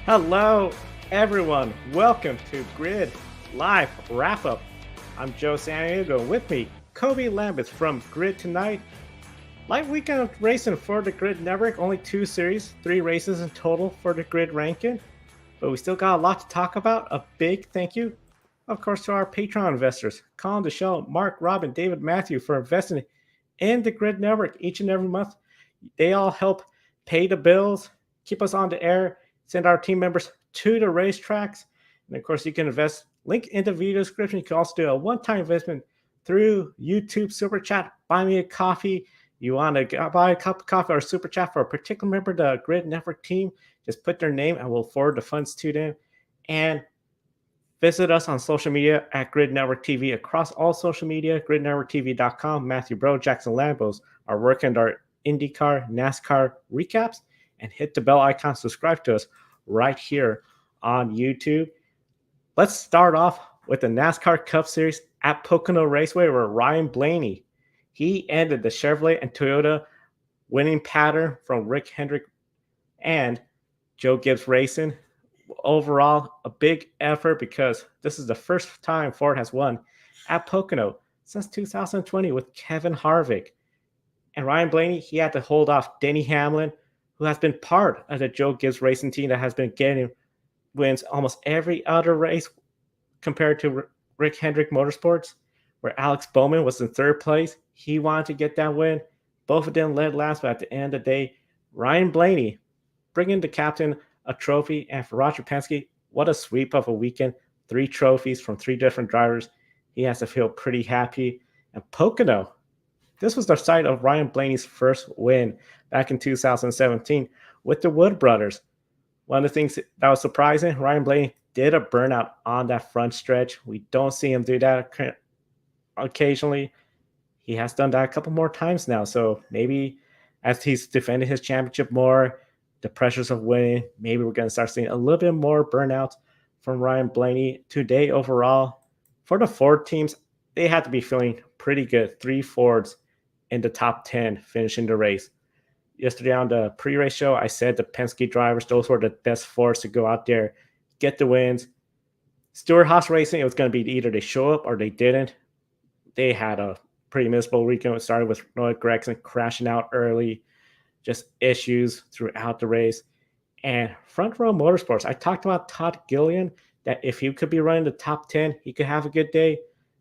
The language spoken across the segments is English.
Hello, everyone. Welcome to Grid Live Wrap Up. I'm Joe Santiago. With me, Kobe Lambeth from Grid Tonight. Live weekend of racing for the Grid Network. Only 2 series, 3 races in total for the Grid ranking. But we still got a lot to talk about. A big thank you, of course, to our Patreon investors, Colin DeShell, Mark, Robin, David, Matthew, for investing in the Grid Network each and every month. They all help pay the bills, keep us on the air, send our team members to the racetracks. And of course, you can invest. Link in the video description. You can also do a one-time investment through YouTube Super Chat. Buy me a coffee. You want to buy a cup of coffee or super chat for a particular member of the Grid Network team, just put their name and we'll forward the funds to them. And visit us on social media at Grid Network TV across all social media, gridnetworktv.com. Matthew Bro, Jackson Lambos are working our IndyCar, NASCAR recaps, and hit the bell icon. Subscribe to us right here on YouTube. Let's start off with the NASCAR Cup Series at Pocono Raceway, where Ryan Blaney, he ended the Chevrolet and Toyota winning pattern from Rick Hendrick and Joe Gibbs Racing. Overall, a big effort because this is the first time Ford has won at Pocono since 2020 with Kevin Harvick. And Ryan Blaney, he had to hold off Denny Hamlin, who has been part of the Joe Gibbs Racing team that has been getting wins almost every other race compared to Rick Hendrick Motorsports, where Alex Bowman was in third place. He wanted to get that win. Both of them led last, but at the end of the day, Ryan Blaney bringing the captain a trophy. And for Roger Penske, what a sweep of a weekend. 3 trophies from 3 different drivers. He has to feel pretty happy. And Pocono, this was the site of Ryan Blaney's first win back in 2017 with the Wood brothers. One of the things that was surprising, Ryan Blaney did a burnout on that front stretch. We don't see him do that occasionally. He has done that a couple more times now. So maybe as he's defending his championship more, the pressures of winning, maybe we're going to start seeing a little bit more burnout from Ryan Blaney. Today overall, for the Ford teams, they had to be feeling pretty good. 3 Fords in the top 10 finishing the race. Yesterday on the pre-race show, I said the Penske drivers, those were the best Fords to go out there, get the wins. Stewart-Haas Racing, it was going to be either they show up or they didn't. They had a pretty miserable weekend. It started with Noah Gragson crashing out early, just issues throughout the race. And Front Row Motorsports, I talked about Todd Gillian, that if he could be running the top 10, he could have a good day.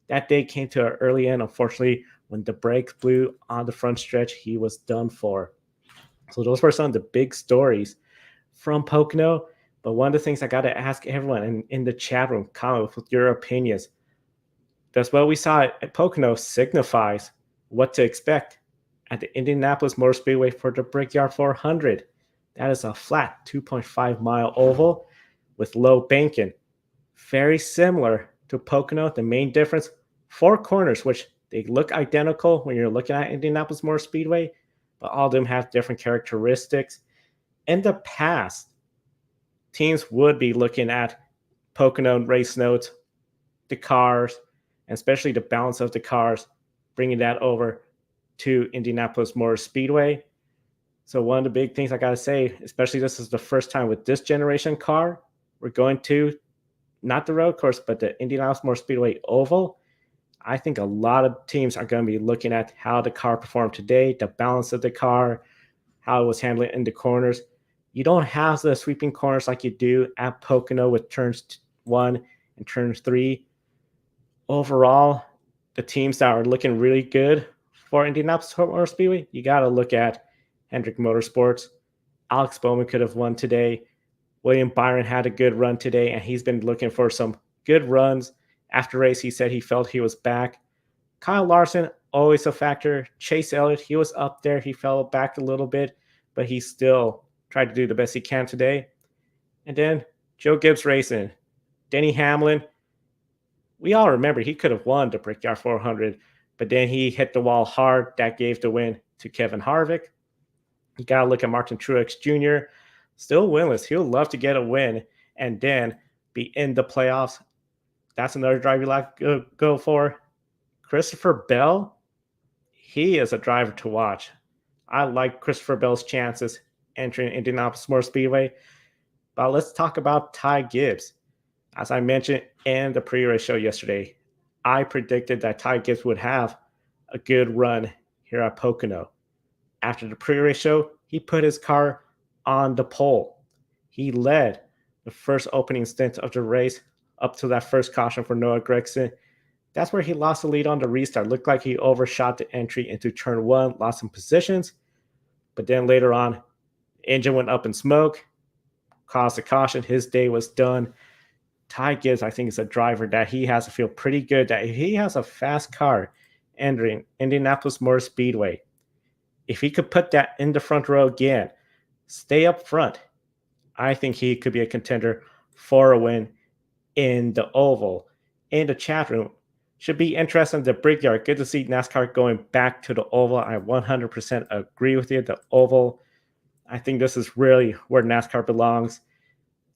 That day came to an early end. Unfortunately, when the brakes blew on the front stretch, he was done for. So those were some of the big stories from Pocono. But one of the things I got to ask everyone in the chat room, comment with your opinions. Does what we saw at Pocono signifies what to expect at the Indianapolis Motor Speedway for the Brickyard 400? That is a flat 2.5-mile oval with low banking. Very similar to Pocono. The main difference, 4 corners, which they look identical when you're looking at Indianapolis Motor Speedway, but all of them have different characteristics. In the past, teams would be looking at Pocono race notes, the cars, and especially the balance of the cars, bringing that over to Indianapolis Motor Speedway. So one of the big things I got to say, especially this is the first time with this generation car, we're going to not the road course, but the Indianapolis Motor Speedway oval. I think a lot of teams are going to be looking at how the car performed today, the balance of the car, how it was handling in the corners. You don't have the sweeping corners like you do at Pocono with turns 1 and turns 3. Overall, the teams that are looking really good for Indianapolis Motor Speedway, you got to look at Hendrick Motorsports. Alex Bowman could have won today. William Byron had a good run today, and he's been looking for some good runs. After race, he said he felt he was back. Kyle Larson, always a factor. Chase Elliott, he was up there. He fell back a little bit, but he still tried to do the best he can today. And then Joe Gibbs Racing. Denny Hamlin, we all remember he could have won the Brickyard 400, but then he hit the wall hard. That gave the win to Kevin Harvick. You got to look at Martin Truex Jr., still winless. He'll love to get a win and then be in the playoffs. That's another driver you like to go for. Christopher Bell, he is a driver to watch. I like Christopher Bell's chances entering Indianapolis Motor Speedway. But let's talk about Ty Gibbs. As I mentioned in the pre-race show yesterday, I predicted that Ty Gibbs would have a good run here at Pocono. After the pre-race show, he put his car on the pole. He led the first opening stint of the race up to that first caution for Noah Gragson. That's where he lost the lead on the restart. Looked like he overshot the entry into turn one, lost some positions. But then later on, engine went up in smoke, caused a caution. His day was done. Ty Gibbs, I think, is a driver that he has to feel pretty good that he has a fast car entering Indianapolis Motor Speedway. If he could put that in the front row again, stay up front, I think he could be a contender for a win in the oval. In the chat room, should be interesting. The Brickyard, good to see NASCAR going back to the oval. I 100% agree with you. The oval, I think this is really where NASCAR belongs.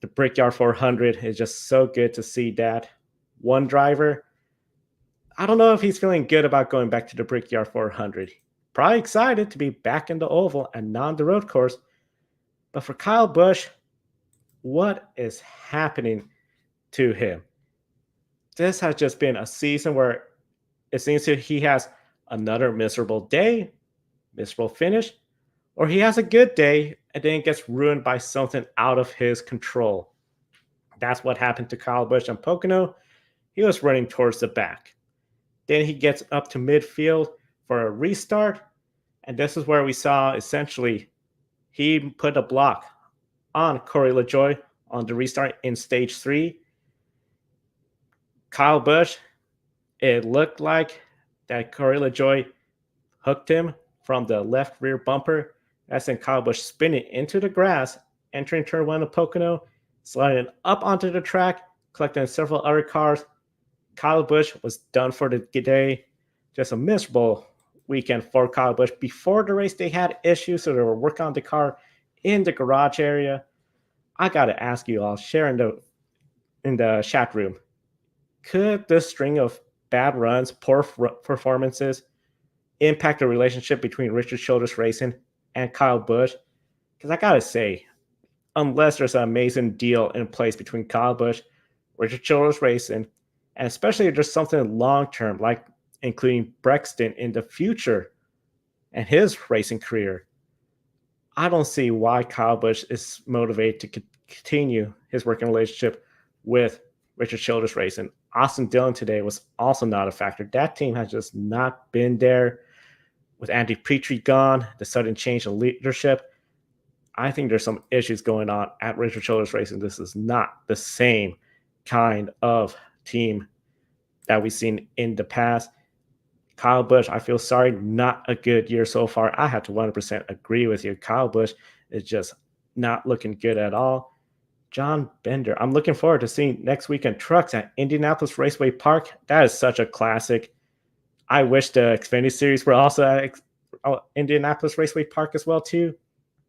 The Brickyard 400 is just so good to see that. One driver, I don't know if he's feeling good about going back to the Brickyard 400. Probably excited to be back in the oval and not on the road course. But for Kyle Busch, what is happening to him? This has just been a season where it seems that he has another miserable day, miserable finish, or he has a good day and then it gets ruined by something out of his control. That's what happened to Kyle Busch on Pocono. He was running towards the back. Then he gets up to midfield for a restart, and this is where we saw essentially he put a block on Corey LaJoie on the restart in stage 3. Kyle Busch, it looked like that Corey LaJoie hooked him from the left rear bumper. That sent Kyle Busch spinning into the grass, entering turn 1 of Pocono, sliding up onto the track, collecting several other cars. Kyle Busch was done for the day. Just a miserable weekend for Kyle Busch. Before the race, they had issues, so they were working on the car in the garage area. I got to ask you all, share in the chat room, could this string of bad runs, poor performances, impact the relationship between Richard Childress Racing and Kyle Busch? Because I got to say, unless there's an amazing deal in place between Kyle Busch, Richard Childress Racing, and especially if there's something long-term, like including Brexton in the future and his racing career, I don't see why Kyle Busch is motivated to continue his working relationship with Richard Childress Racing. Austin Dillon today was also not a factor. That team has just not been there. With Andy Petrie gone, the sudden change in leadership, I think there's some issues going on at Richard Childress Racing. This is not the same kind of team that we've seen in the past. Kyle Busch, I feel sorry, not a good year so far. I have to 100% agree with you. Kyle Busch is just not looking good at all. John Bender, I'm looking forward to seeing next weekend trucks at Indianapolis Raceway Park. That is such a classic. I wish the Xfinity Series were also at Indianapolis Raceway Park as well too,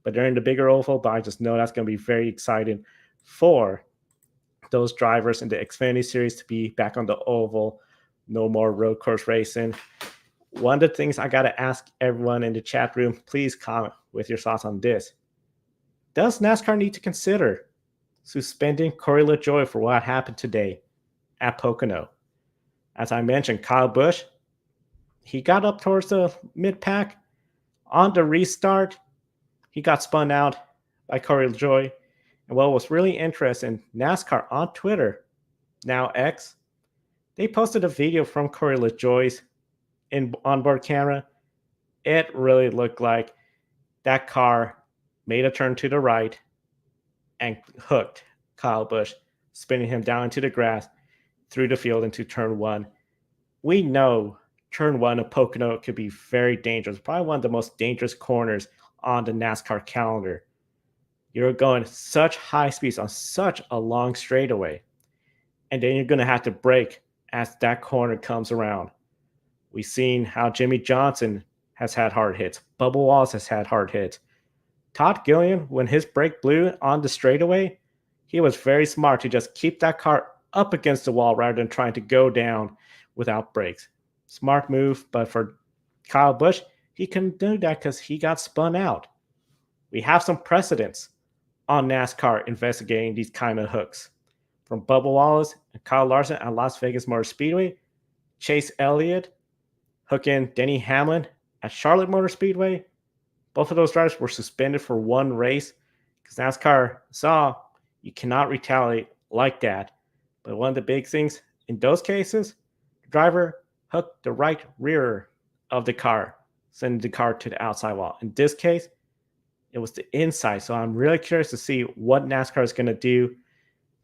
but they're in the bigger oval. But I just know that's going to be very exciting for those drivers in the Xfinity Series to be back on the oval. No more road course racing. One of the things I got to ask everyone in the chat room, please comment with your thoughts on this. Does NASCAR need to consider suspending Corey LaJoie for what happened today at Pocono? As I mentioned, Kyle Busch, he got up towards the mid-pack. On the restart, he got spun out by Corey LaJoie. And what was really interesting, NASCAR on Twitter, now X, they posted a video from Corey LaJoie's onboard camera. It really looked like that car made a turn to the right and hooked Kyle Busch, spinning him down into the grass, through the field into turn 1. We know turn 1 of Pocono could be very dangerous, probably one of the most dangerous corners on the NASCAR calendar. You're going such high speeds on such a long straightaway, and then you're going to have to brake as that corner comes around. We've seen how Jimmy Johnson has had hard hits. Bubba Wallace has had hard hits. Todd Gilliam, when his brake blew on the straightaway, he was very smart to just keep that car up against the wall rather than trying to go down without brakes. Smart move, but for Kyle Busch, he couldn't do that because he got spun out. We have some precedents on NASCAR investigating these kind of hooks. From Bubba Wallace and Kyle Larson at Las Vegas Motor Speedway, Chase Elliott hooking Denny Hamlin at Charlotte Motor Speedway. Both of those drivers were suspended for one race because NASCAR saw you cannot retaliate like that. But one of the big things in those cases, the driver hooked the right rear of the car, sending the car to the outside wall. In this case, it was the inside. So I'm really curious to see what NASCAR is going to do.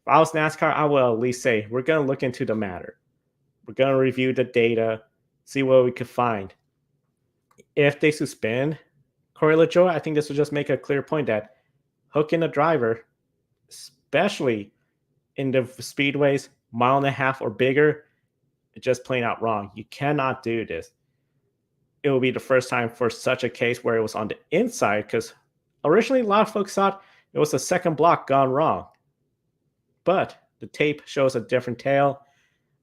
If I was NASCAR, I will at least say, we're going to look into the matter. We're going to review the data, see what we could find. If they suspend Corey LaJoie, I think this will just make a clear point that hooking a driver, especially in the speedways, 1.5 miles or bigger, it's just plain out wrong. You cannot do this. It will be the first time for such a case where it was on the inside, because originally a lot of folks thought it was the second block gone wrong. But the tape shows a different tale.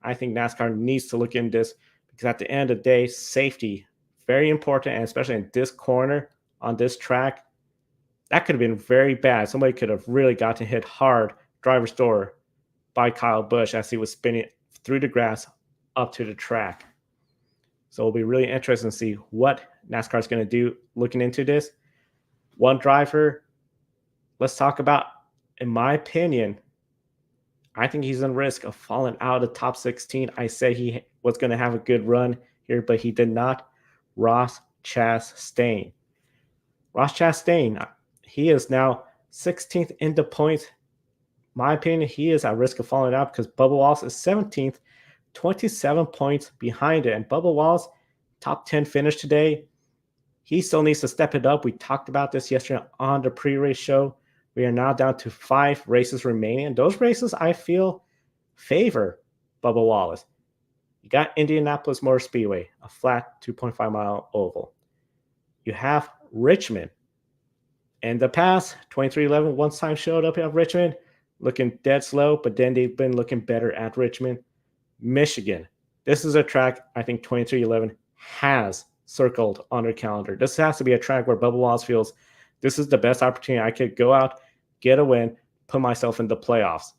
I think NASCAR needs to look into this because at the end of the day, safety, very important, and especially in this corner on this track, that could have been very bad. Somebody could have really gotten hit hard, driver's door, by Kyle Busch as he was spinning through the grass up to the track. So it'll be really interesting to see what NASCAR is going to do looking into this. One driver, let's talk about, in my opinion, I think he's in risk of falling out of the top 16. I said he was going to have a good run here, but he did not. Ross Chastain. Ross Chastain, he is now 16th in the points. My opinion, he is at risk of falling out because Bubba Wallace is 17th, 27 points behind it. And Bubba Wallace, top 10 finish today. He still needs to step it up. We talked about this yesterday on the pre-race show. We are now down to 5 races remaining. And those races, I feel, favor Bubba Wallace. You got Indianapolis Motor Speedway, a flat 2.5-mile oval. You have Richmond. In the past, 2311 one time showed up at Richmond, looking dead slow, but then they've been looking better at Richmond. Michigan. This is a track I think 2311 has circled on their calendar. This has to be a track where Bubba Wallace feels this is the best opportunity I could go out, get a win, put myself in the playoffs.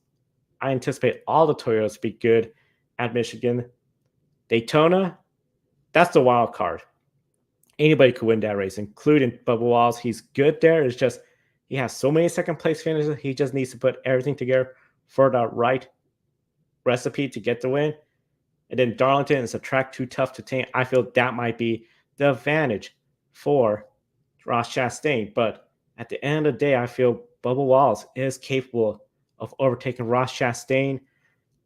I anticipate all the Toyotas to be good at Michigan. Daytona, that's the wild card. Anybody could win that race, including Bubba Wallace. He's good there. It's just he has so many second place finishes. He just needs to put everything together for the right recipe to get the win. And then Darlington is a track too tough to tame. I feel that might be the advantage for Ross Chastain. But at the end of the day, I feel Bubba Wallace is capable of overtaking Ross Chastain.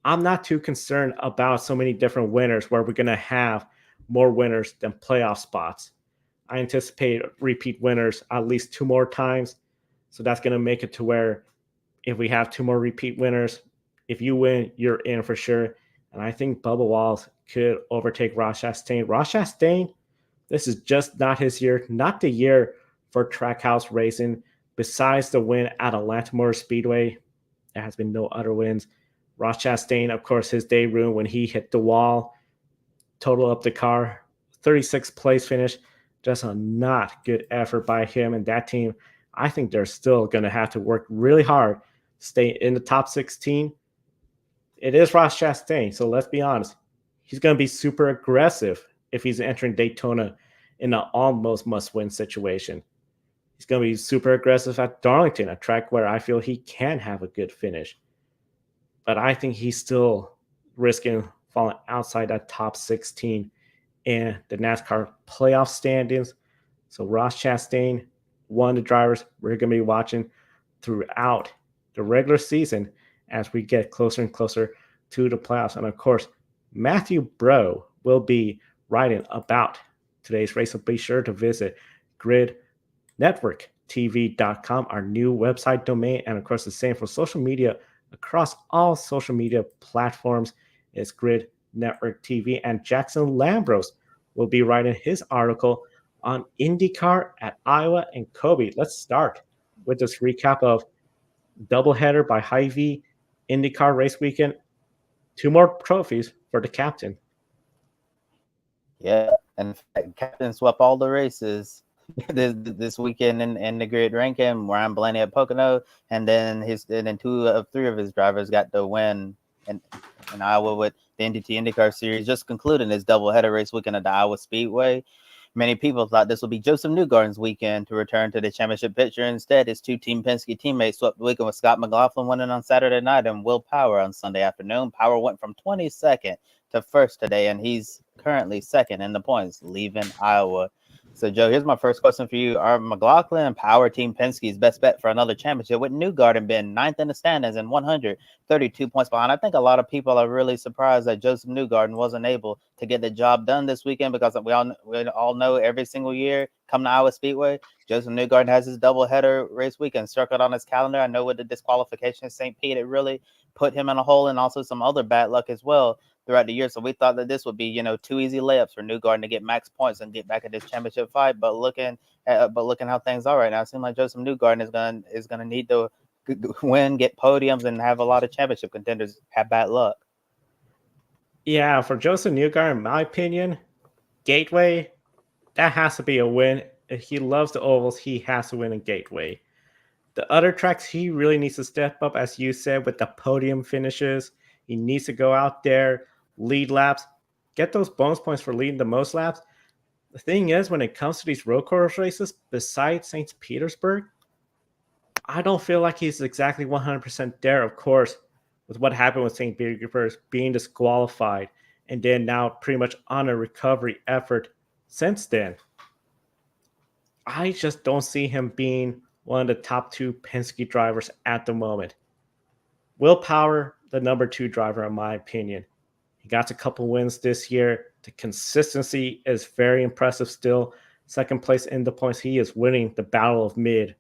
I'm not too concerned about so many different winners where we're going to have more winners than playoff spots. I anticipate repeat winners at least 2 more times. So that's going to make it to where if we have 2 more repeat winners, if you win, you're in for sure. And I think Bubba Wallace could overtake Ross Chastain. Ross Chastain, this is just not his year, not the year for Trackhouse racing. Besides the win at Atlanta Motor Speedway, there has been no other wins. Ross Chastain, of course, his day ruined when he hit the wall, total up the car, 36th place finish. Just a not good effort by him and that team. I think they're still going to have to work really hard to stay in the top 16. It is Ross Chastain, so let's be honest. He's going to be super aggressive if he's entering Daytona in an almost must-win situation. He's going to be super aggressive at Darlington, a track where I feel he can have a good finish. But I think he's still risking falling outside that top 16 in the NASCAR playoff standings. So Ross Chastain, one of the drivers we're going to be watching throughout the regular season as we get closer and closer to the playoffs. And of course, Matthew Bro will be writing about today's race. So be sure to visit gridnetworktv.com, our new website domain. And of course, the same for social media across all social media platforms is Grid Network TV. And Jackson Lambros will be writing his article on IndyCar at Iowa and Kobe. Let's start with this recap of doubleheader by Hy-Vee, IndyCar race weekend. 2 more trophies for the captain. Yeah, and captain swept all the races. this weekend in the grid ranking. Ryan Blaney at Pocono, and then two of three of his drivers got the win in Iowa with the IndyCar Series just concluding his doubleheader race weekend at the Iowa Speedway. Many people thought this would be Josef Newgarden's weekend to return to the championship picture. Instead, his two Team Penske teammates swept the weekend with Scott McLaughlin winning on Saturday night and Will Power on Sunday afternoon. Power went from 22nd to first today, and he's currently second in the points, leaving Iowa. So, Joe, here's my first question for you. Are McLaughlin and Power Team Penske's best bet for another championship, with Newgarden being ninth in the standings and 132 points behind? I think a lot of people are really surprised that Josef Newgarden wasn't able to get the job done this weekend, because we all know every single year, come to Iowa Speedway, Josef Newgarden has his doubleheader race weekend circled on his calendar. I know with the disqualification in St. Pete, it really put him in a hole, and also some other bad luck as well throughout the year. So we thought that this would be, two easy layups for Newgarden to get max points and get back at this championship fight. But looking how things are right now, it seems like Josef Newgarden is gonna need to win, get podiums, and have a lot of championship contenders have bad luck. Yeah, for Josef Newgarden, in my opinion, Gateway, that has to be a win. If he loves the ovals, he has to win in Gateway. The other tracks, he really needs to step up, as you said, with the podium finishes. He needs to go out there, lead laps, get those bonus points for leading the most laps. The thing is, when it comes to these road course races, besides St. Petersburg, I don't feel like he's exactly 100% there, of course, with what happened with St. Petersburg being disqualified and then now pretty much on a recovery effort since then. I just don't see him being one of the top two Penske drivers at the moment. Will Power, the number two driver, in my opinion. He got a couple wins this year. The consistency is very impressive still. Second place in the points. He is winning the Battle of Mid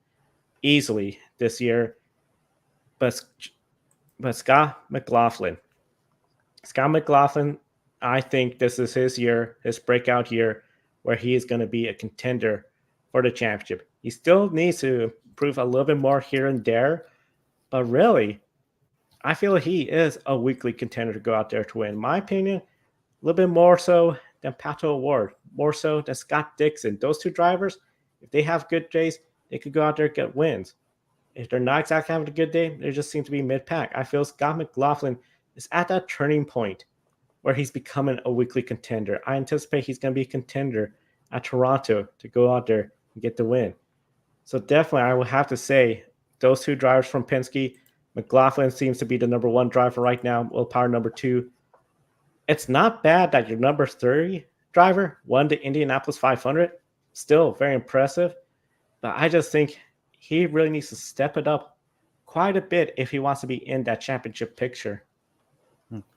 easily this year. But Scott McLaughlin, I think this is his year, his breakout year, where he is going to be a contender for the championship. He still needs to improve a little bit more here and there, but really, I feel he is a weekly contender to go out there to win. In my opinion, a little bit more so than Pato O'Ward, more so than Scott Dixon. Those two drivers, if they have good days, they could go out there and get wins. If they're not exactly having a good day, they just seem to be mid-pack. I feel Scott McLaughlin is at that turning point where he's becoming a weekly contender. I anticipate he's going to be a contender at Toronto to go out there and get the win. So definitely, I will have to say those two drivers from Penske, McLaughlin seems to be the number one driver right now. Will Power number two. It's not bad that your number 3 driver won the Indianapolis 500. Still very impressive. But I just think he really needs to step it up quite a bit if he wants to be in that championship picture.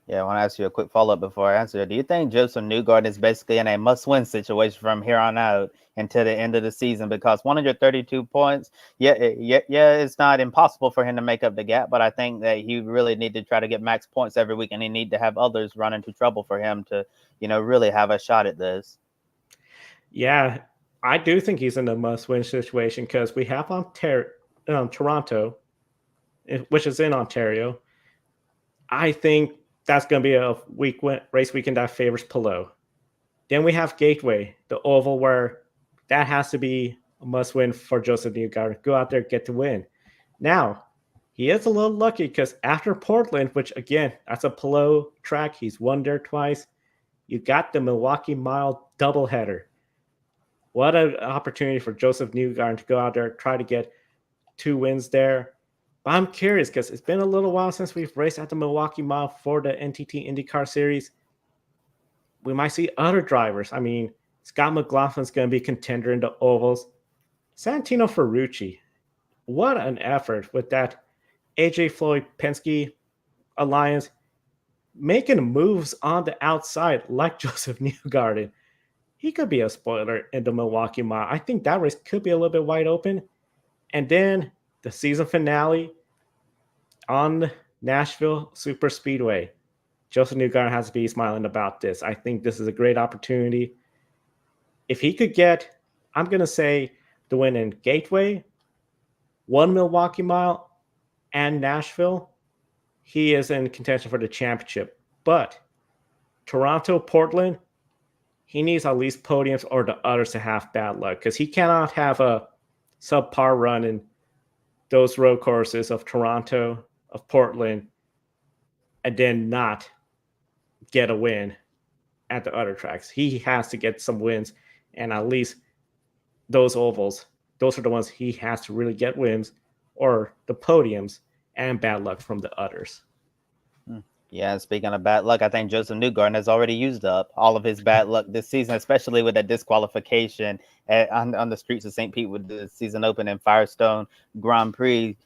Yeah, I want to ask you a quick follow-up before I answer. Do you think Josef Newgarden is basically in a must-win situation from here on out until the end of the season? Because 132 points, it's not impossible for him to make up the gap, but I think that he really need to try to get max points every week, and he need to have others run into trouble for him to, really have a shot at this. Yeah, I do think he's in a must-win situation because we have Toronto, which is in Ontario. I think that's going to be a race weekend that favors Pelot. Then we have Gateway, the oval, where that has to be a must-win for Josef Newgarden. Go out there, get the win. Now, he is a little lucky because after Portland, which again, that's a Pelot track, he's won there twice. You got the Milwaukee Mile doubleheader. What an opportunity for Josef Newgarden to go out there, try to get 2 wins there. But I'm curious because it's been a little while since we've raced at the Milwaukee Mile for the NTT IndyCar Series. We might see other drivers. I mean, Scott McLaughlin's going to be a contender in the ovals. Santino Ferrucci, what an effort with that AJ Floyd Penske alliance, making moves on the outside like Josef Newgarden. He could be a spoiler in the Milwaukee Mile. I think that race could be a little bit wide open. And then the season finale on Nashville Super Speedway. Josef Newgarden has to be smiling about this. I think this is a great opportunity. If he could get, I'm going to say, the win in Gateway, 1 Milwaukee Mile, and Nashville, he is in contention for the championship. But Toronto, Portland, he needs at least podiums or the others to have bad luck, because he cannot have a subpar run in those road courses of Toronto, of Portland, and then not get a win at the other tracks. He has to get some wins, and at least those ovals, those are the ones he has to really get wins or the podiums and bad luck from the others. Yeah, speaking of bad luck, I think Josef Newgarden has already used up all of his bad luck this season, especially with that disqualification on the streets of St. Pete with the season open in Firestone Grand Prix.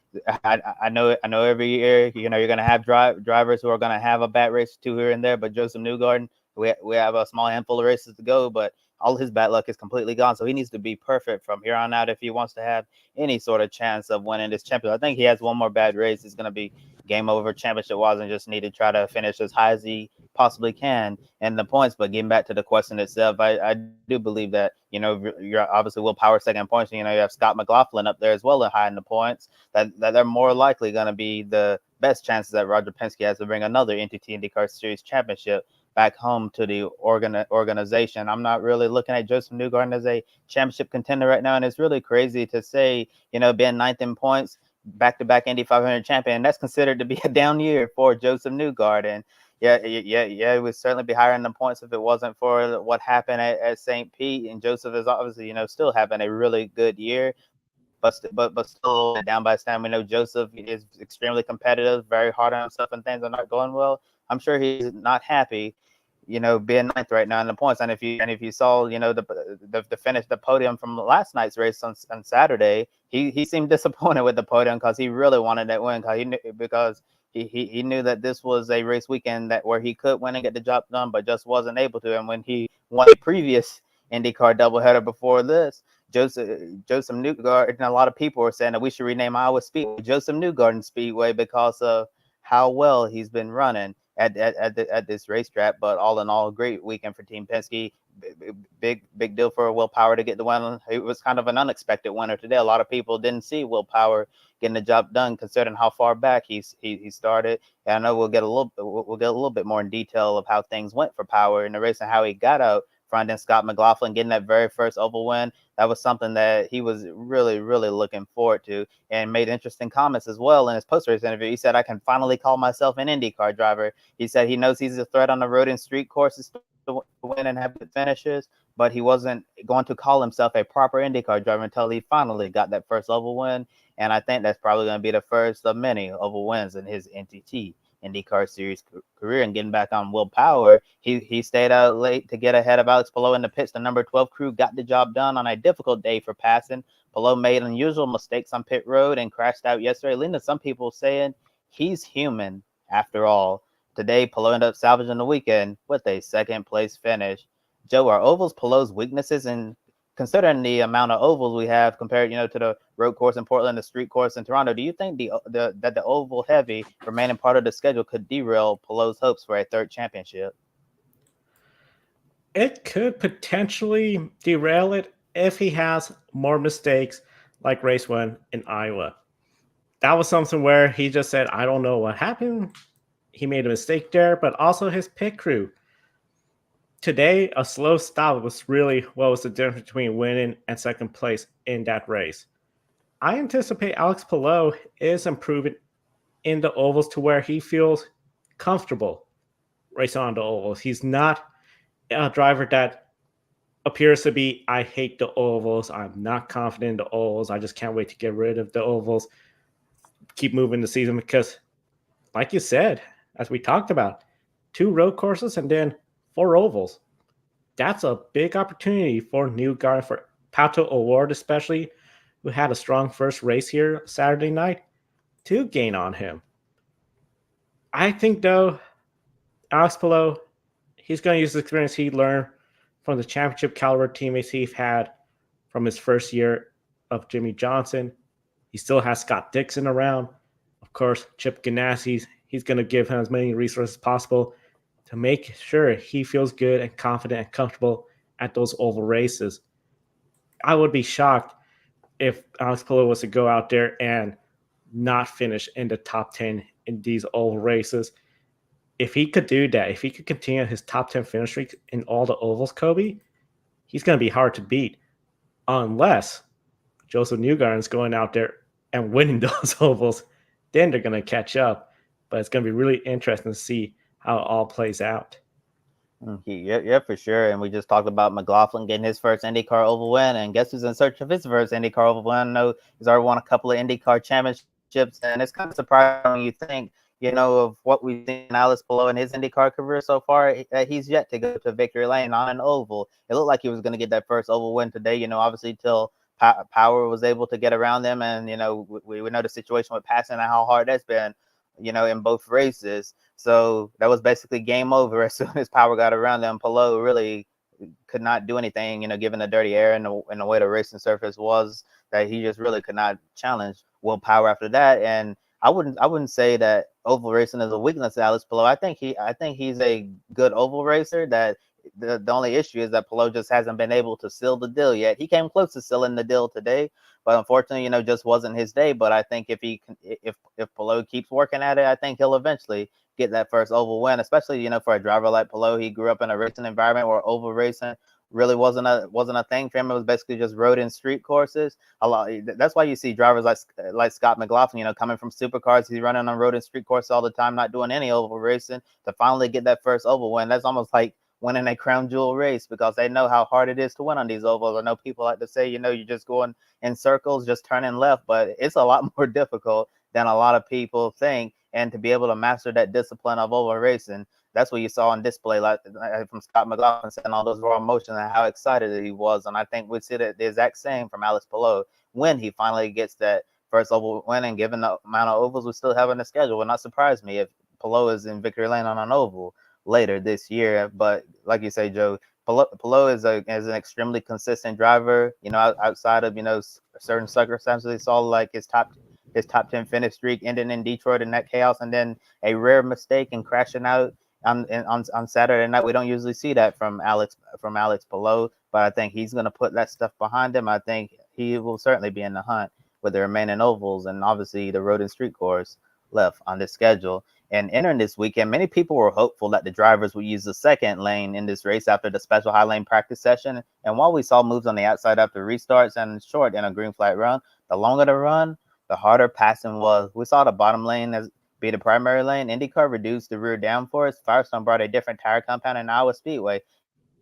I know every year, you're going to have drivers who are going to have a bad race or two here and there, but Josef Newgarden, we have a small handful of races to go, but all his bad luck is completely gone. So he needs to be perfect from here on out if he wants to have any sort of chance of winning this championship. I think he has one more bad race. It's going to be game over championship-wise, and just need to try to finish as high as he possibly can in the points. But getting back to the question itself, I do believe that, you're obviously Will Power second points. You have Scott McLaughlin up there as well and high in the points. That they're more likely going to be the best chances that Roger Penske has to bring another NTT IndyCar Series championship back home to the organization. I'm not really looking at Josef Newgarden as a championship contender right now, and it's really crazy to say, being ninth in points, back-to-back Indy 500 champion, that's considered to be a down year for Josef Newgarden. Yeah, it would certainly be higher in the points if it wasn't for what happened at St. Pete. And Josef is obviously, still having a really good year, but still down by his time. We know Josef is extremely competitive, very hard on himself, and things are not going well. I'm sure he's not happy, being ninth right now in the points. And if you saw, the finish, the podium from last night's race on Saturday, he seemed disappointed with the podium because he really wanted that win, because he knew that this was a race weekend where he could win and get the job done, but just wasn't able to. And when he won the previous IndyCar doubleheader before this, Josef Newgarden, and a lot of people were saying that we should rename Iowa Speedway Josef Newgarden Speedway because of how well he's been running at this racetrack. But all in all, great weekend for Team Penske. Big deal for Will Power to get the win. It was kind of an unexpected winner today. A lot of people didn't see Will Power getting the job done, considering how far back he started. And I know we'll get a little bit more in detail of how things went for Power in the race and how he got out front. And Scott McLaughlin getting that very first oval win, that was something that he was really, really looking forward to, and made interesting comments as well in his post-race interview. He said, "I can finally call myself an IndyCar driver." He said he knows he's a threat on the road and street courses to win and have good finishes, but he wasn't going to call himself a proper IndyCar driver until he finally got that first oval win. And I think that's probably going to be the first of many oval wins in his NTT IndyCar Series career. And getting back on Will Power, he stayed out late to get ahead of Alex Palou in the pits. The number 12 crew got the job done on a difficult day for passing. Palou made unusual mistakes on pit road and crashed out yesterday, leading to some people saying he's human after all. Today, Palou ended up salvaging the weekend with a second place finish. Joe, are ovals Palou's weaknesses? And considering the amount of ovals we have compared, to the road course in Portland, the street course in Toronto, do you think that the oval heavy remaining part of the schedule could derail Palou's hopes for a third championship? It could potentially derail it if he has more mistakes like race 1 in Iowa. That was something where he just said, I don't know what happened. He made a mistake there, but also his pit crew. Today, a slow stop was really what was the difference between winning and second place in that race. I anticipate Alex Palou is improving in the ovals to where he feels comfortable racing on the ovals. He's not a driver that appears to be, I hate the ovals. I'm not confident in the ovals. I just can't wait to get rid of the ovals. Keep moving the season because, like you said, as we talked about, 2 road courses and then 4 ovals. That's a big opportunity for Newgarden, for Pato O'Ward especially, who had a strong first race here Saturday night, to gain on him. I think, though, Alex Palou, he's going to use the experience he learned from the championship caliber teammates he's had from his first year of Jimmy Johnson. He still has Scott Dixon around. Of course, Chip Ganassi, he's going to give him as many resources as possible to make sure he feels good and confident and comfortable at those oval races. I would be shocked if Alex Palou was to go out there and not finish in the top 10 in these oval races. if he could do that, if he could continue his top 10 finish streak in all the ovals, Kobe, he's going to be hard to beat unless Josef Newgarden's going out there and winning those ovals. Then they're going to catch up. But it's going to be really interesting to see how it all plays out. Yeah, for sure. And we just talked about McLaughlin getting his first IndyCar oval win. And guess who's in search of his first IndyCar oval win? I know he's already won a couple of IndyCar championships. And it's kind of surprising when you think, of what we've seen Alex Palou in his IndyCar career so far. He's yet to go to victory lane on an oval. It looked like he was going to get that first oval win today, obviously till Power was able to get around them. And, we know the situation with passing and how hard that's been, in both races. So that was basically game over as soon as Power got around them. Palou really could not do anything, given the dirty air and the way the racing surface was, that he just really could not challenge Will Power after that. And I wouldn't say that oval racing is a weakness to Alex Palou. I think he's a good oval racer. That the only issue is that Palou just hasn't been able to seal the deal yet. He came close to sealing the deal today, but unfortunately, just wasn't his day. But I think if Palou keeps working at it, I think he'll eventually get that first oval win. Especially for a driver like Palou, he grew up in a racing environment where oval racing really wasn't a thing for him. It was basically just road and street courses. That's why you see drivers like Scott McLaughlin, coming from supercars. He's running on road and street courses all the time, not doing any oval racing, to finally get that first oval win. That's almost like winning a crown jewel race, because they know how hard it is to win on these ovals. I know people like to say, you're just going in circles, just turning left, but it's a lot more difficult than a lot of people think. And to be able to master that discipline of oval racing, that's what you saw on display, like from Scott McLaughlin, saying all those raw emotions and how excited he was. And I think we see the exact same from Alex Palou when he finally gets that first oval win. And given the amount of ovals we still have in the schedule, it would not surprise me if Palou is in victory lane on an oval later this year. But like you say, Joe, Palou is an extremely consistent driver. Outside of certain circumstances, he saw like his top 10 finish streak ending in Detroit in that chaos, and then a rare mistake and crashing out on Saturday night. We don't usually see that from Alex Palou, but I think he's going to put that stuff behind him. I think he will certainly be in the hunt with the remaining ovals and obviously the road and street course left on this schedule. And entering this weekend, many people were hopeful that the drivers would use the second lane in this race after the special high lane practice session. And while we saw moves on the outside after restarts and short in a green flag run, the longer the run, the harder passing was. We saw the bottom lane as be the primary lane. IndyCar reduced the rear downforce. Firestone brought a different tire compound, and Iowa Speedway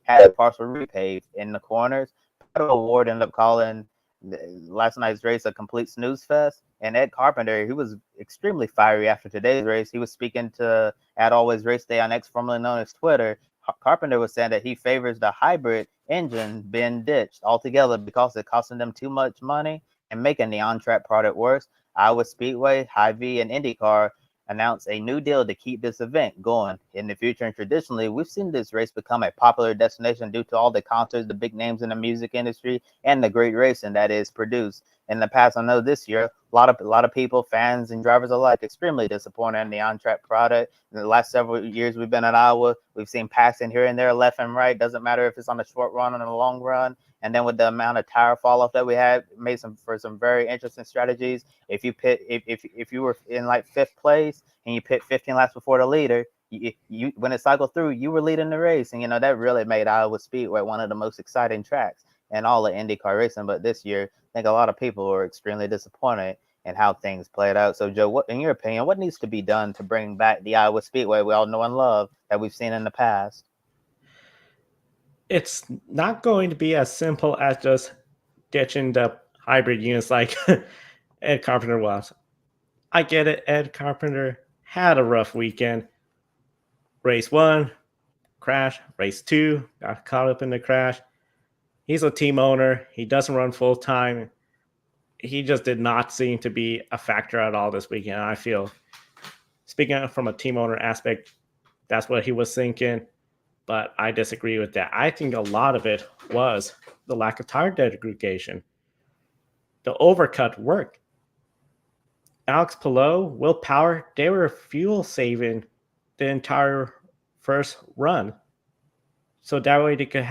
had a partial repave in the corners. Pato O'Ward ended up calling last night's race a complete snooze fest. And Ed Carpenter, he was extremely fiery after today's race. He was speaking to at Always Race Day on X, formerly known as Twitter. Carpenter was saying that he favors the hybrid engine being ditched altogether because it costing them too much money and making the on-track product worse. Iowa Speedway, Hy-Vee, and IndyCar announced a new deal to keep this event going in the future. And traditionally, we've seen this race become a popular destination due to all the concerts, the big names in the music industry, and the great racing that is produced. In the past, I know this year, a lot of people, fans and drivers alike, extremely disappointed in the on-track product. In the last several years we've been at Iowa, we've seen passing here and there, left and right. Doesn't matter if it's on the short run or the long run. And then with the amount of tire fall off that we had, made for some very interesting strategies. If you were in like fifth place and you pit 15 laps before the leader, you when it cycled through, you were leading the race. And that really made Iowa Speedway one of the most exciting tracks in all of IndyCar racing. But this year, I think a lot of people were extremely disappointed in how things played out. So, Joe, in your opinion, what needs to be done to bring back the Iowa Speedway we all know and love that we've seen in the past? It's not going to be as simple as just ditching the hybrid units like Ed Carpenter was. I get it. Ed Carpenter had a rough weekend. Race 1, crash. Race 2, got caught up in the crash. He's a team owner. He doesn't run full time. He just did not seem to be a factor at all this weekend. I feel, speaking from a team owner aspect, that's what he was thinking. But I disagree with that. I think a lot of it was the lack of tire degradation. The overcut worked. Alex Palou, Will Power, they were fuel saving the entire first run. So that way they could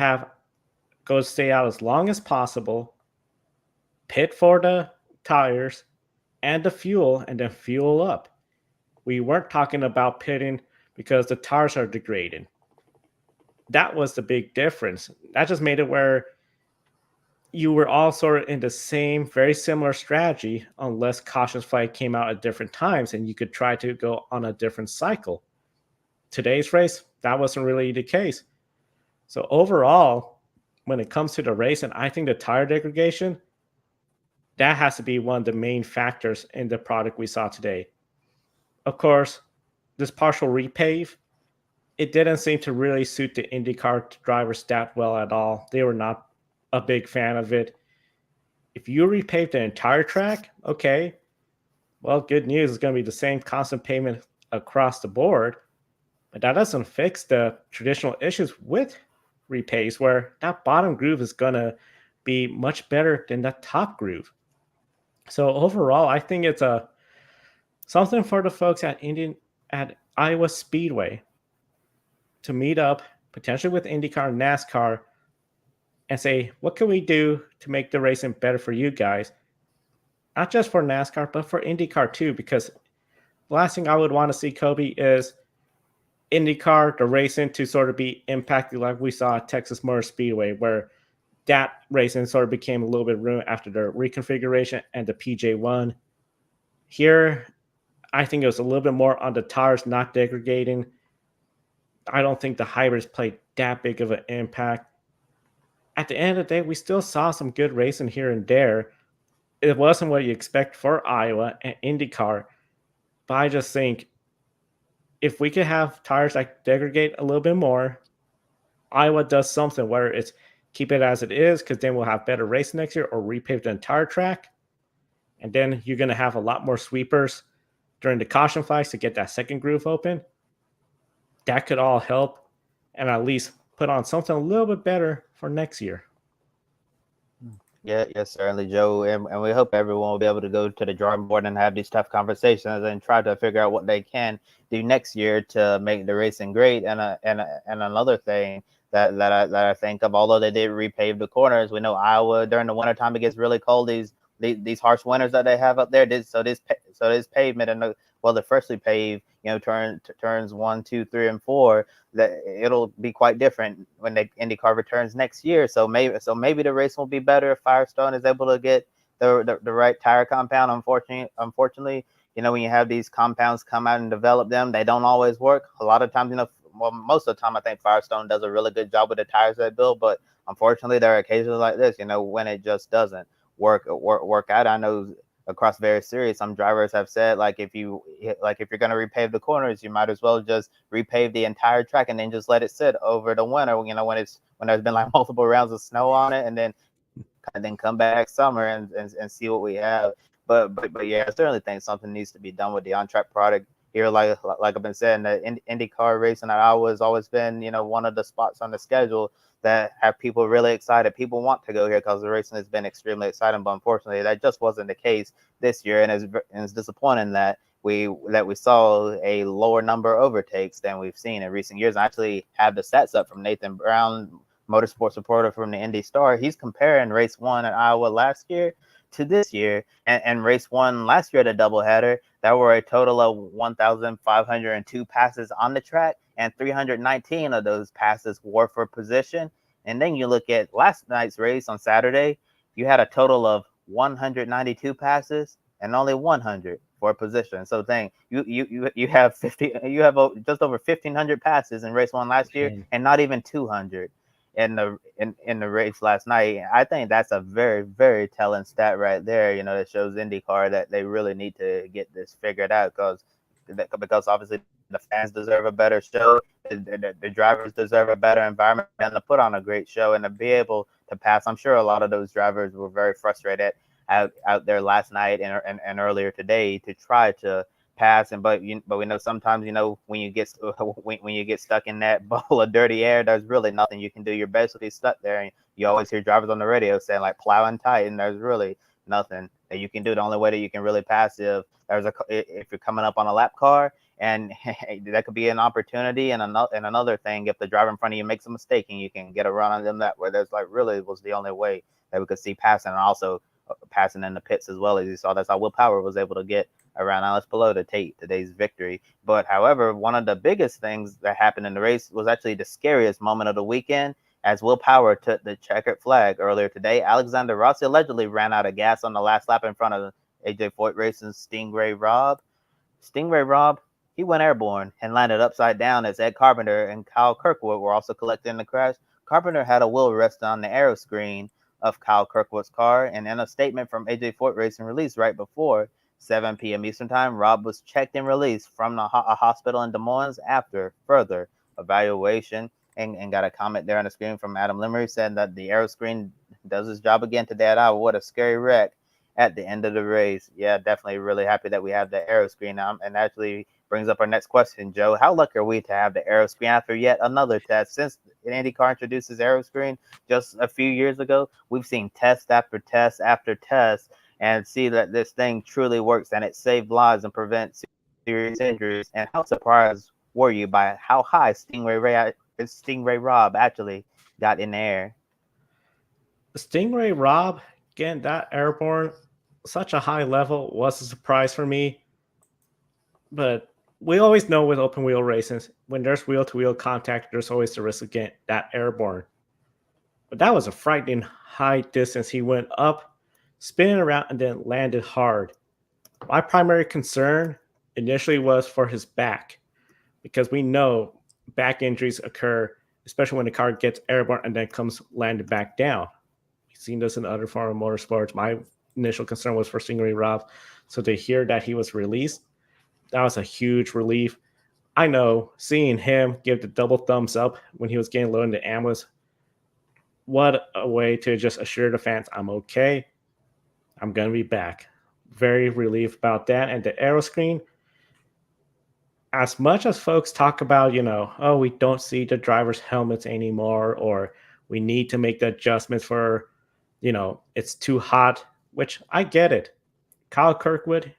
stay out as long as possible, pit for the tires and the fuel, and then fuel up. We weren't talking about pitting because the tires are degrading. That was the big difference. That just made it where you were all sort of in the same, very similar strategy, unless caution flag came out at different times and you could try to go on a different cycle. Today's race, that wasn't really the case. So overall, when it comes to the race, and I think the tire degradation, that has to be one of the main factors in the product we saw today. Of course, this partial repave, it didn't seem to really suit the IndyCar drivers that well at all. They were not a big fan of it. If you repave the entire track, okay, well, good news. It's going to be the same constant pavement across the board, but that doesn't fix the traditional issues with repaves where that bottom groove is going to be much better than that top groove. So overall, I think it's a something for the folks at Iowa Speedway to meet up potentially with IndyCar and NASCAR and say, what can we do to make the racing better for you guys? Not just for NASCAR, but for IndyCar too, because the last thing I would want to see, Kobe, is IndyCar, the racing to sort of be impacted like we saw at Texas Motor Speedway, where that racing sort of became a little bit ruined after the reconfiguration and the PJ1. Here, I think it was a little bit more on the tires not degrading. I don't think the hybrids played that big of an impact. At the end of the day, we still saw some good racing here and there. It wasn't what you expect for Iowa and IndyCar, but I just think if we could have tires that degrade a little bit more, Iowa does something where it's keep it as it is, because then we'll have better racing next year, or repave the entire track. And then you're going to have a lot more sweepers during the caution flags to get that second groove open. That could all help and at least put on something a little bit better for next year. Yeah, yes, certainly, Joe. And we hope everyone will be able to go to the drawing board and have these tough conversations and try to figure out what they can do next year to make the racing great. And another thing that I think of, although they did repave the corners, we know Iowa during the wintertime, it gets really cold. These harsh winters that they have up there. This pavement and the freshly paved, turns 1, 2, 3, and 4. That it'll be quite different when the IndyCar returns next year. So maybe the race will be better if Firestone is able to get the right tire compound. Unfortunately, when you have these compounds come out and develop them, they don't always work. A lot of times, most of the time, I think Firestone does a really good job with the tires they build. But unfortunately, there are occasions like this, when it just doesn't work out. I know across various series, some drivers have said, if you're going to repave the corners, you might as well just repave the entire track and then just let it sit over the winter, when there's been multiple rounds of snow on it, and then come back summer and see what we have. But yeah, I certainly think something needs to be done with the on-track product here. Like I've been saying, the IndyCar racing at Iowa has always been, one of the spots on the schedule that have people really excited. People want to go here because the racing has been extremely exciting, but unfortunately that just wasn't the case this year, and it's disappointing that we saw a lower number of overtakes than we've seen in recent years. I actually have the stats up from Nathan Brown, motorsports reporter from the Indy Star. He's comparing race 1 at Iowa last year to this year, and race 1 last year at a doubleheader, there were a total of 1,502 passes on the track, and 319 of those passes were for position. And then you look at last night's race on Saturday, you had a total of 192 passes and only 100 for position. So you have just over 1,500 passes in race 1 last year, and not even 200 in the race last night. I think that's a very, very telling stat right there. That shows IndyCar that they really need to get this figured out, because obviously the fans deserve a better show, the drivers deserve a better environment, and to put on a great show and to be able to pass. I'm sure a lot of those drivers were very frustrated out there last night and earlier today to try to pass, but we know sometimes when you get stuck in that bowl of dirty air, there's really nothing you can do. You're basically stuck there, and you always hear drivers on the radio saying plowing tight, and there's really nothing that you can do. The only way that you can really pass if you're coming up on a lap car, and that could be an opportunity. And another thing, if the driver in front of you makes a mistake and you can get a run on them, that way there's really was the only way that we could see passing, and also passing in the pits as well. As you saw, that's how Will Power was able to get around Alice below to take today's victory. But however, one of the biggest things that happened in the race was actually the scariest moment of the weekend, as Will Power took the checkered flag earlier today. Alexander Rossi allegedly ran out of gas on the last lap in front of AJ Foyt Racing's Stingray Robb. Stingray Robb, he went airborne and landed upside down as Ed Carpenter and Kyle Kirkwood were also collecting the crash. Carpenter had a wheel rest on the aero screen of Kyle Kirkwood's car, and in a statement from AJ Foyt Racing released right before 7 p.m. Eastern Time, Robb was checked and released from a hospital in Des Moines after further evaluation. And got a comment there on the screen from Adam Limmery saying that the aero screen does its job again today at Iowa. What a scary wreck at the end of the race. Yeah, definitely really happy that we have the aero screen now. And actually brings up our next question, Joe. How lucky are we to have the aero screen after yet another test? Since IndyCar introduced this aero screen just a few years ago, we've seen test after test after test and see that this thing truly works and it saved lives and prevents serious injuries. And how surprised were you by how high Stingray Robb actually got in the air? Stingray Robb, again, that airborne, such a high level, was a surprise for me. But we always know with open wheel races, when there's wheel to wheel contact, there's always the risk of getting that airborne. But that was a frightening high distance. He went up, spinning around, and then landed hard. My primary concern initially was for his back, because we know back injuries occur, especially when the car gets airborne and then comes landed back down. We've seen this in other form of motorsports. My initial concern was for Stingray Robb. So to hear that he was released, that was a huge relief. I know seeing him give the double thumbs up when he was getting low in the ambulance, what a way to just assure the fans, I'm okay. I'm going to be back. Very relieved about that. And the aero screen, as much as folks talk about, oh, we don't see the drivers' helmets anymore, or we need to make the adjustments for, it's too hot, which I get it. Kyle Kirkwood,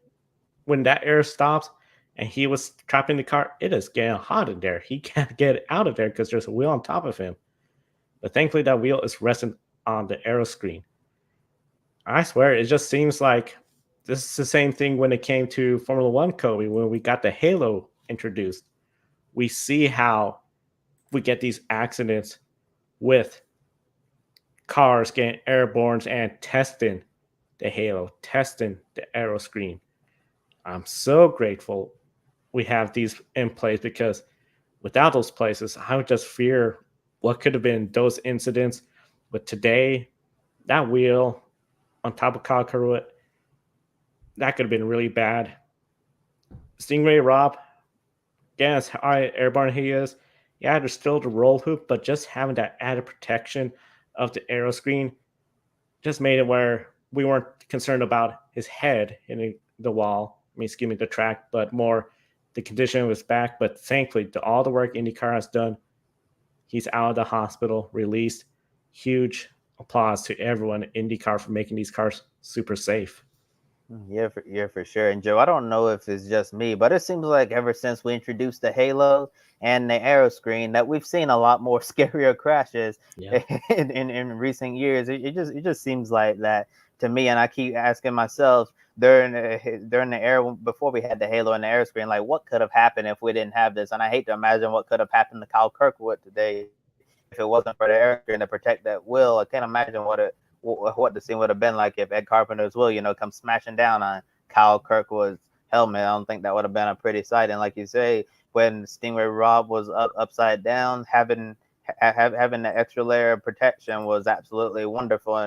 when that air stops and he was trapped in the car, it is getting hot in there. He can't get out of there because there's a wheel on top of him. But thankfully, that wheel is resting on the aero screen. I swear, it just seems like this is the same thing when it came to Formula One, Kobe, when we got the Halo introduced. We see how we get these accidents with cars getting airborne and testing the Halo, testing the aero screen. I'm so grateful we have these in place, because without those places, I would just fear what could have been those incidents. But today, that wheel on top of Kyle Kirkwood, that could have been really bad. Stingray Robb, again, as high airborne he is, yeah, there's still the roll hoop, but just having that added protection of the aero screen just made it where we weren't concerned about his head hitting the wall. Excuse me, the track, but more the condition of his back. But thankfully, to all the work IndyCar has done, he's out of the hospital, released. Huge applause to everyone at IndyCar for making these cars super safe. Yeah, for sure. And Joe, I don't know if it's just me, but it seems like ever since we introduced the Halo and the aero screen, that we've seen a lot more scarier crashes in recent years. It just seems like that to me. And I keep asking myself during the air, before we had the Halo and the aero screen, like, what could have happened if we didn't have this? And I hate to imagine what could have happened to Kyle Kirkwood today if it wasn't for the aero screen to protect that wheel. I can't imagine what the scene would have been like if Ed Carpenter's wheel, come smashing down on Kyle Kirkwood's helmet. I don't think that would have been a pretty sight. And like you say, when Stingray Robb was upside down, having the extra layer of protection was absolutely wonderful.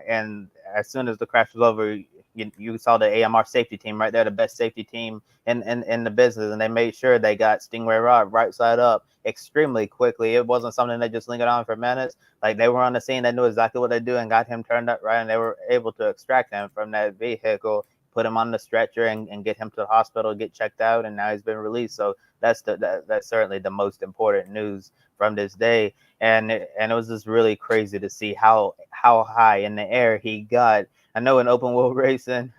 And as soon as the crash was over, you saw the AMR safety team right there, the best safety team in the business, and they made sure they got Stingray Robb right side up extremely quickly. It wasn't something they just lingered on for minutes. Like, they were on the scene, they knew exactly what they do and got him turned up right, and they were able to extract him from that vehicle, put him on the stretcher, and get him to the hospital, get checked out, and now he's been released. So that's certainly the most important news from this day. And it was just really crazy to see how high in the air he got. I know in open wheel racing,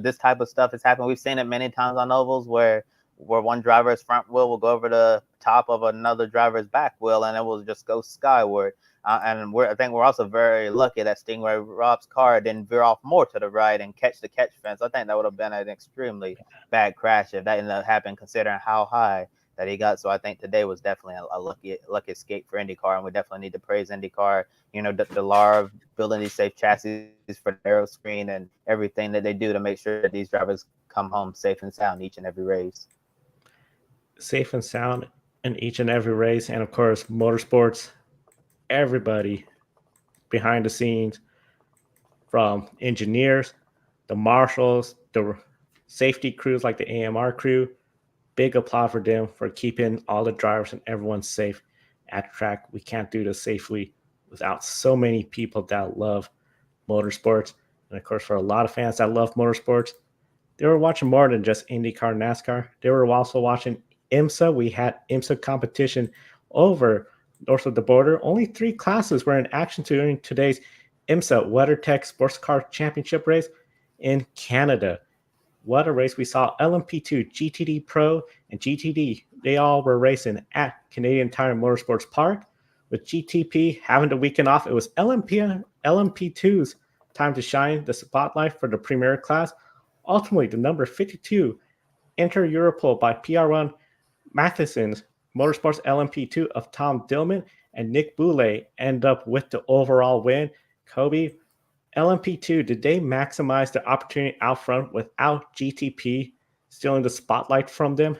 this type of stuff has happened. We've seen it many times on ovals where where one driver's front wheel will go over the top of another driver's back wheel, and it will just go skyward. And I think we're also very lucky that Stingray Rob's car didn't veer off more to the right and catch the catch fence. I think that would have been an extremely bad crash if that ended up happening, considering how high that he got. So I think today was definitely a lucky escape for IndyCar, and we definitely need to praise IndyCar. The law of building these safe chassis for the aero screen and everything that they do to make sure that these drivers come home safe and sound each and every race. Safe and sound in each and every race, and of course, motorsports. Everybody behind the scenes, from engineers, the marshals, the safety crews like the AMR crew. Big applause for them for keeping all the drivers and everyone safe at track. We can't do this safely without so many people that love motorsports. And of course, for a lot of fans that love motorsports, they were watching more than just IndyCar, NASCAR. They were also watching IMSA. We had IMSA competition over north of the border. Only 3 classes were in action during today's IMSA WeatherTech Sports Car Championship race in Canada. What a race. We saw LMP2, GTD Pro, and GTD. They all were racing at Canadian Tire Motorsports Park. With GTP having the weekend off, it was LMP2's time to shine the spotlight for the premier class. Ultimately, the number 52 Inter Europol by PR1 Matheson's Motorsports LMP2 of Tom Dillman and Nick Boulay end up with the overall win. Kobe, LMP2, did they maximize the opportunity out front without GTP stealing the spotlight from them?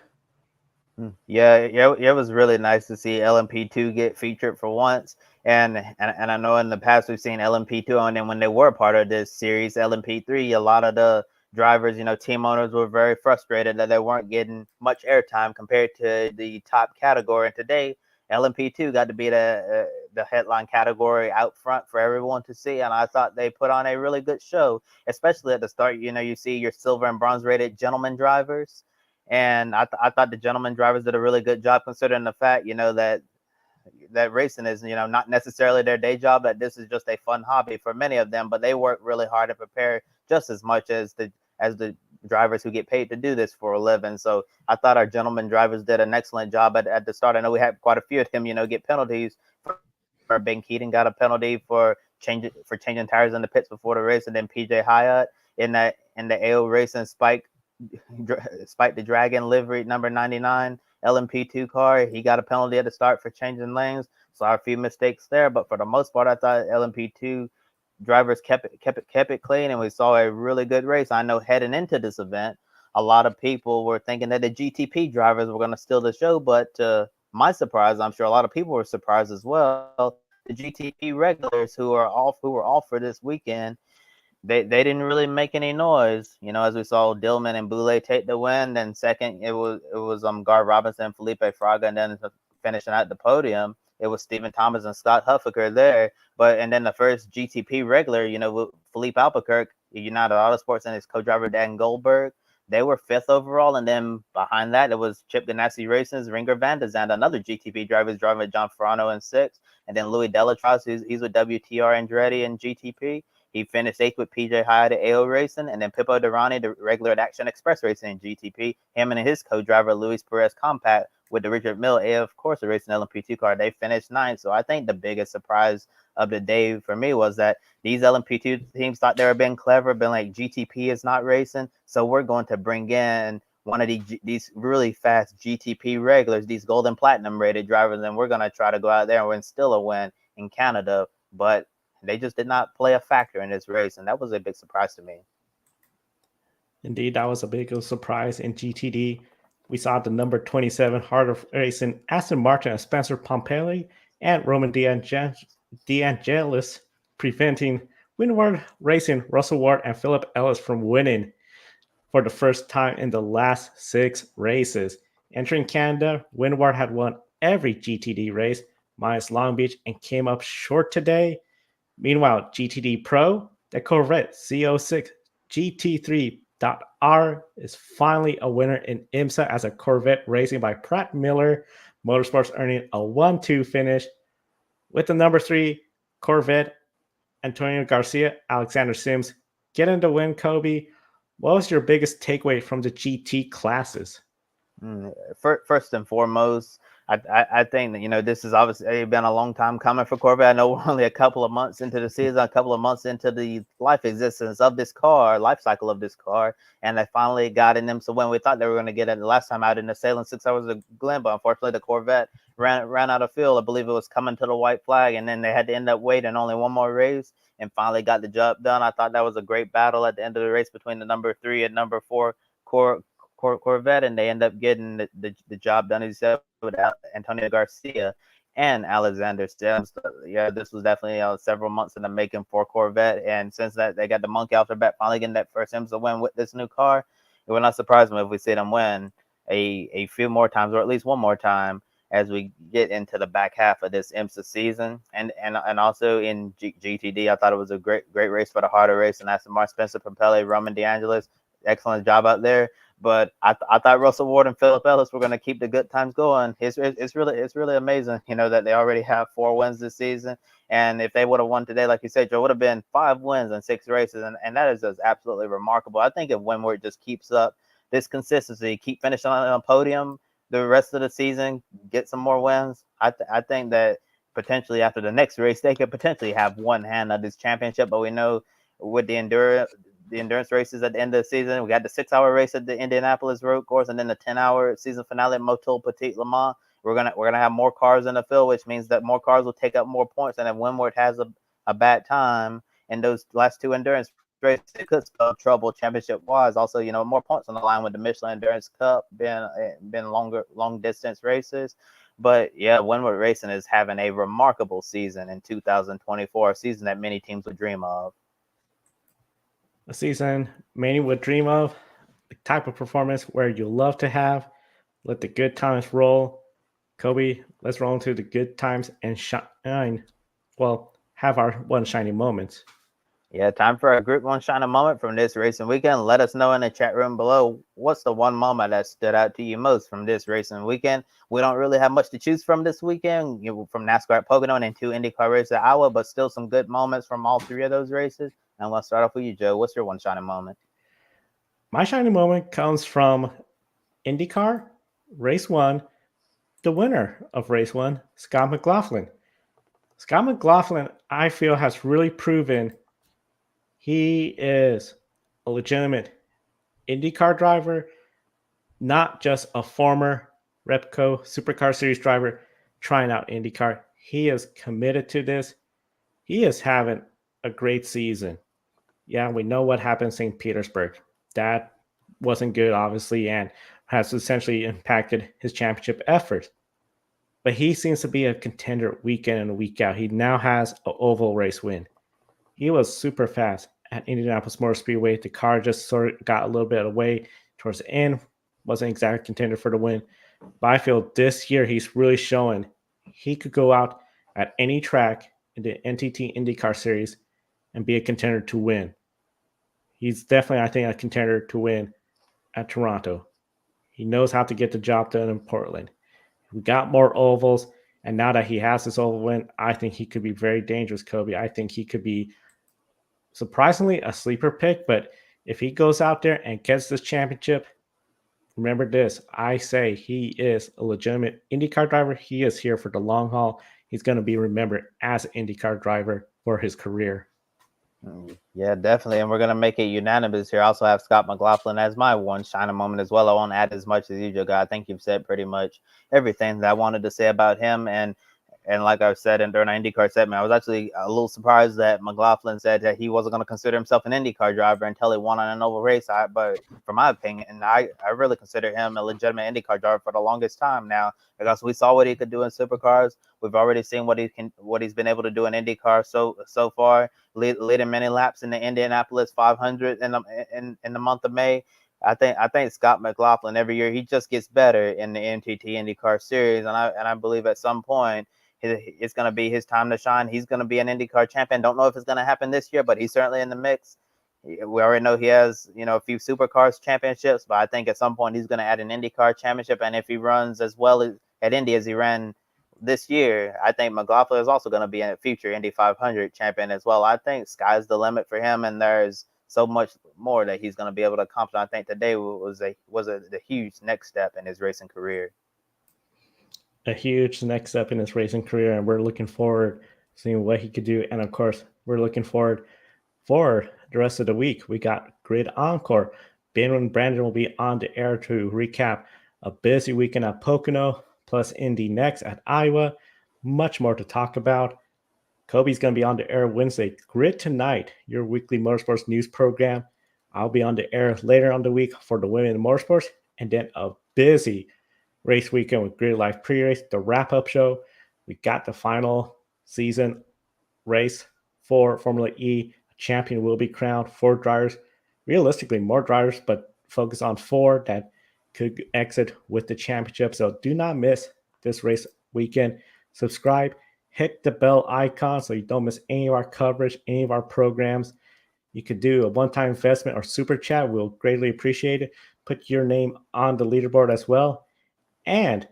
Yeah, it was really nice to see LMP2 get featured for once. And I know in the past we've seen LMP2, and then when they were part of this series, LMP3, a lot of the drivers, team owners were very frustrated that they weren't getting much airtime compared to the top category. And today, LMP2 got to be the headline category out front for everyone to see. And I thought they put on a really good show, especially at the start. You see your silver and bronze rated gentleman drivers. And I thought the gentleman drivers did a really good job, considering the fact, that racing is, not necessarily their day job, that this is just a fun hobby for many of them, but they work really hard to prepare just as much as the drivers who get paid to do this for a living. So I thought our gentleman drivers did an excellent job at the start. I know we had quite a few of them, get penalties. Ben Keating got a penalty for changing tires in the pits before the race, and then PJ Hyatt in the AO Racing Spike the Dragon livery number 99 LMP2 car. He got a penalty at the start for changing lanes. Saw a few mistakes there, but for the most part, I thought LMP2 drivers kept it clean, and we saw a really good race. I know heading into this event, a lot of people were thinking that the GTP drivers were going to steal the show, but to my surprise, I'm sure a lot of people were surprised as well. The GTP regulars who were off for this weekend, they didn't really make any noise, as we saw Dillman and Boulay take the win. Then second, it was Gar Robinson, Felipe Fraga, and then finishing out the podium, it was Stephen Thomas and Scott Huffaker there. And then the first GTP regular, Philippe Albuquerque, United Autosports, and his co-driver Dan Goldberg, they were 5th overall. And then behind that, it was Chip Ganassi Racing's Ringer Van de Zandt, another GTP driver, driving with John Ferrano in 6th. And then Louis Delatraz, he's with WTR Andretti in GTP. He finished 8th with PJ Hyde at AO Racing, and then Pippo Durrani, the regular at Action Express Racing in GTP. Him and his co-driver, Luis Perez Compact, with the Richard Mille AF Corsa Racing LMP2 car, they finished 9th. So I think the biggest surprise of the day for me was that these LMP2 teams thought they were being clever, being like, GTP is not racing, so we're going to bring in one of these really fast GTP regulars, these gold and platinum rated drivers, and we're going to try to go out there and still a win in Canada. But they just did not play a factor in this race, and that was a big surprise to me. Indeed, that was a big surprise in GTD. We saw the number 27 Heart of Racing Aston Martin and Spencer Pompelli and Roman DeAngelis preventing Windward Racing, Russell Ward, and Philip Ellis from winning for the first time in the last 6 races. Entering Canada, Windward had won every GTD race minus Long Beach and came up short today. Meanwhile, GTD Pro, the Corvette Z06 GT3.R is finally a winner in IMSA as a Corvette racing by Pratt Miller Motorsports, earning a 1-2 finish. With the number 3 Corvette, Antonio Garcia, Alexander Sims getting the win. Kobe, what was your biggest takeaway from the GT classes? First and foremost, I think that, this has obviously been a long time coming for Corvette. I know we're only a couple of months into the season, a couple of months into the life existence of this car, life cycle of this car, and they finally got in them. So when we thought they were going to get it the last time out in the Salem 6 Hours of Glen, but unfortunately the Corvette ran out of fuel. I believe it was coming to the white flag, and then they had to end up waiting only one more race and finally got the job done. I thought that was a great battle at the end of the race between the number 3 and number 4 Corvette, and they end up getting the job done, as you said, with Antonio Garcia and Alexander Sims. Yeah, this was definitely several months in the making for Corvette, and since that they got the monkey off their back, finally getting that first IMSA win with this new car, it would not surprise me if we see them win a few more times, or at least one more time, as we get into the back half of this IMSA season. And also in GTD, I thought it was a great race for the harder race, and Aston Martin, Spencer Propelli, Roman DeAngelis, excellent job out there. But I thought Russell Ward and Philip Ellis were going to keep the good times going. It's really amazing, that they already have 4 wins this season. And if they would have won today, like you said, Joe, would have been 5 wins in 6 races. And that is just absolutely remarkable. I think if Windward just keeps up this consistency, keep finishing on a podium the rest of the season, get some more wins, I think that potentially after the next race, they could potentially have one hand of this championship. But we know with the endurance races at the end of the season, we got the 6-hour race at the Indianapolis road course, and then the 10-hour season finale at Motul Petit Le Mans. We're gonna have more cars in the field, which means that more cars will take up more points. And if Windward has a bad time in those last 2 endurance races, it could spell trouble championship wise. Also, more points on the line with the Michelin Endurance Cup been long distance races. But yeah, Windward Racing is having a remarkable season in 2024, a season that many teams would dream of. A season many would dream of, the type of performance where you love to have. Let the good times roll. Kobe, let's roll into the good times and shine. Well, have our one shiny moments. Yeah, time for a Group 1 shining moment from this racing weekend. Let us know in the chat room below, what's the one moment that stood out to you most from this racing weekend. We don't really have much to choose from this weekend, from NASCAR at Pocono and 2 IndyCar races at Iowa, but still some good moments from all 3 of those races. And let's start off with you, Joe. What's your one shining moment? My shining moment comes from IndyCar, Race 1, the winner of Race 1, Scott McLaughlin. Scott McLaughlin, I feel, has really proven he is a legitimate IndyCar driver, not just a former Repco Supercar Series driver trying out IndyCar. He is committed to this. He is having a great season. Yeah, we know what happened in St. Petersburg. That wasn't good, obviously, and has essentially impacted his championship efforts. But he seems to be a contender week in and week out. He now has an oval race win. He was super fast at Indianapolis Motor Speedway. The car just sort of got a little bit away towards the end. Wasn't exactly contender for the win. But I feel this year he's really showing he could go out at any track in the NTT IndyCar Series and be a contender to win. He's definitely, I think, a contender to win at Toronto. He knows how to get the job done in Portland. We got more ovals, and now that he has this oval win, I think he could be very dangerous, Kobe. I think he could be surprisingly a sleeper pick, but if he goes out there and gets this championship, remember this, I say he is a legitimate IndyCar driver. He is here for the long haul. He's going to be remembered as an IndyCar driver for his career. Yeah, definitely. And we're going to make it unanimous here. I also have Scott McLaughlin as my one shining moment as well. I won't add as much as you, Joe. I think you've said pretty much everything that I wanted to say about him. And like I said during the IndyCar segment, I was actually a little surprised that McLaughlin said that he wasn't going to consider himself an IndyCar driver until he won on an oval race. But from my opinion, I really consider him a legitimate IndyCar driver for the longest time now, because we saw what he could do in supercars. We've already seen what he's been able to do in IndyCar so far, leading many laps in the Indianapolis 500 in the month of May. I think Scott McLaughlin every year he just gets better in the NTT IndyCar Series, and I believe at some point it's going to be his time to shine. He's going to be an IndyCar champion. Don't know if it's going to happen this year, but he's certainly in the mix. We already know he has, a few supercars championships, but I think at some point he's going to add an IndyCar championship. And if he runs as well at Indy as he ran this year, I think McLaughlin is also going to be a future Indy 500 champion as well. I think sky's the limit for him, and there's so much more that he's going to be able to accomplish. I think today was a huge next step in his racing career. A huge next step in his racing career, and we're looking forward to seeing what he could do. And of course, we're looking forward for the rest of the week. We got Grid Encore. Ben and Brandon will be on the air to recap a busy weekend at Pocono, plus Indy next at Iowa. Much more to talk about. Kobe's going to be on the air Wednesday. Grid Tonight, your weekly motorsports news program. I'll be on the air later on the week for the women in motorsports, and then a busy race weekend with Grid Life pre-race, the wrap-up show. We got the final season race for Formula E. A champion will be crowned. 4 drivers, realistically more drivers, but focus on 4 that could exit with the championship. So do not miss this race weekend. Subscribe, hit the bell icon so you don't miss any of our coverage, any of our programs. You could do a one-time investment or super chat. We'll greatly appreciate it. Put your name on the leaderboard as well. And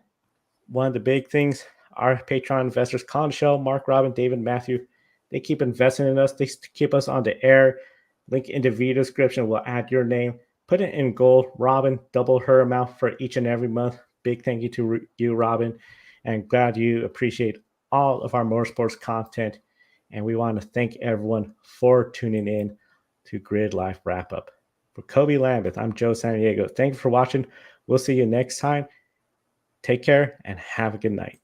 one of the big things, our Patreon investors, Colin Shell, Mark, Robin, David, Matthew, they keep investing in us. They keep us on the air. Link in the video description. We'll add your name. Put it in gold. Robin, double her amount for each and every month. Big thank you to you, Robin. And glad you appreciate all of our motorsports content. And we want to thank everyone for tuning in to Grid Life Wrap Up. For Kobe Lambeth, I'm Joe San Diego. Thank you for watching. We'll see you next time. Take care and have a good night.